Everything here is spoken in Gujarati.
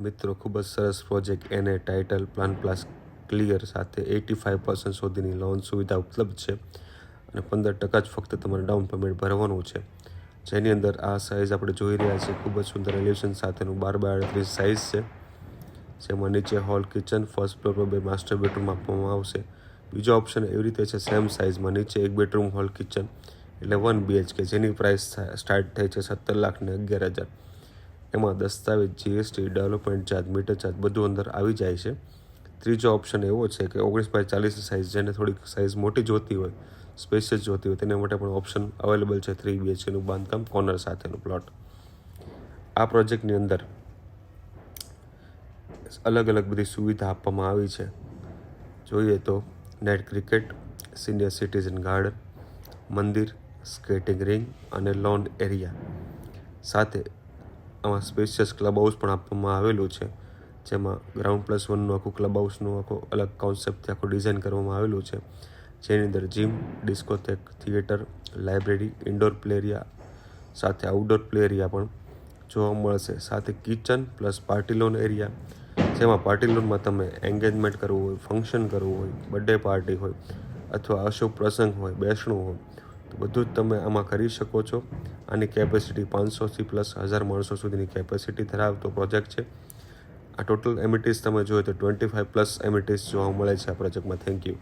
મિત્રો ખૂબ જ સરસ પ્રોજેક્ટ એને ટાઇટલ પ્લાન પ્લસ ક્લિયર સાથે 85% સુધીની લોન સુવિધા ઉપલબ્ધ છે અને 15% જ ફક્ત તમારે ડાઉન પેમેન્ટ ભરવાનું છે, જેની અંદર આ સાઇઝ આપણે જોઈ રહ્યા છીએ ખૂબ જ સુંદર એલિવેશન સાથેનું 12x38 સાઇઝ છે, જેમાં નીચે હોલ કિચન ફર્સ્ટ ફ્લોર પર 2 માસ્ટર બેડરૂમ આપવામાં આવશે. બીજો ઓપ્શન એવી રીતે છે સેમ સાઇઝમાં નીચે 1 બેડરૂમ હોલ કિચન એટલે 1 BHK, જેની પ્રાઇસ સ્ટાર્ટ થઈ છે 17,11,000. એમાં દસ્તાવેજ, GST, development charge, meter charge બધું અંદર આવી જાય છે. ત્રીજો ઓપ્શન એવો છે કે 19x40 સાઇઝ, જેને થોડીક સાઇઝ મોટી જોતી હોય, સ્પેશિયસ જોતી હોય, તેના માટે પણ ઓપ્શન અવેલેબલ છે. 3 BHKનું બાંધકામ કોર્નર સાથેનું પ્લોટ. આ પ્રોજેક્ટની અંદર અલગ અલગ બધી સુવિધા આપવામાં આવી છે. જોઈએ તો net cricket, senior citizen garden, મંદિર, સ્કેટિંગ રિંગ અને લોન એરિયા સાથે આમાં સ્પેશિયસ ક્લબ હાઉસ પણ આપવામાં આવેલું છે, જેમાં GR+1નું આખું ક્લબ હાઉસનું આખું અલગ કોન્સેપ્ટથી આખું ડિઝાઇન કરવામાં આવેલું છે, જેની અંદર gym, ડિસ્કોથેક, theatre, library, indoor play area સાથે આઉટડોર પ્લે એરિયા પણ જોવા મળશે. સાથે kitchen plus party loan area, જેમાં પાર્ટી લોનમાં તમે એન્ગેજમેન્ટ કરવું હોય, ફંક્શન કરવું હોય, બર્થડે પાર્ટી હોય અથવા અશુભ પ્રસંગ હોય, બેસણું હોય, તો બધું જ તમે આમાં કરી શકો છો. આની કેપેસિટી 500થી પ્લસ 1000 માણસો સુધીની કેપેસિટી ધરાવતો પ્રોજેક્ટ છે. આ ટોટલ એમિટીઝ તમે જોઈએ તો 25+ એમિટીઝ જોવા મળે છે આ પ્રોજેક્ટમાં. Thank you.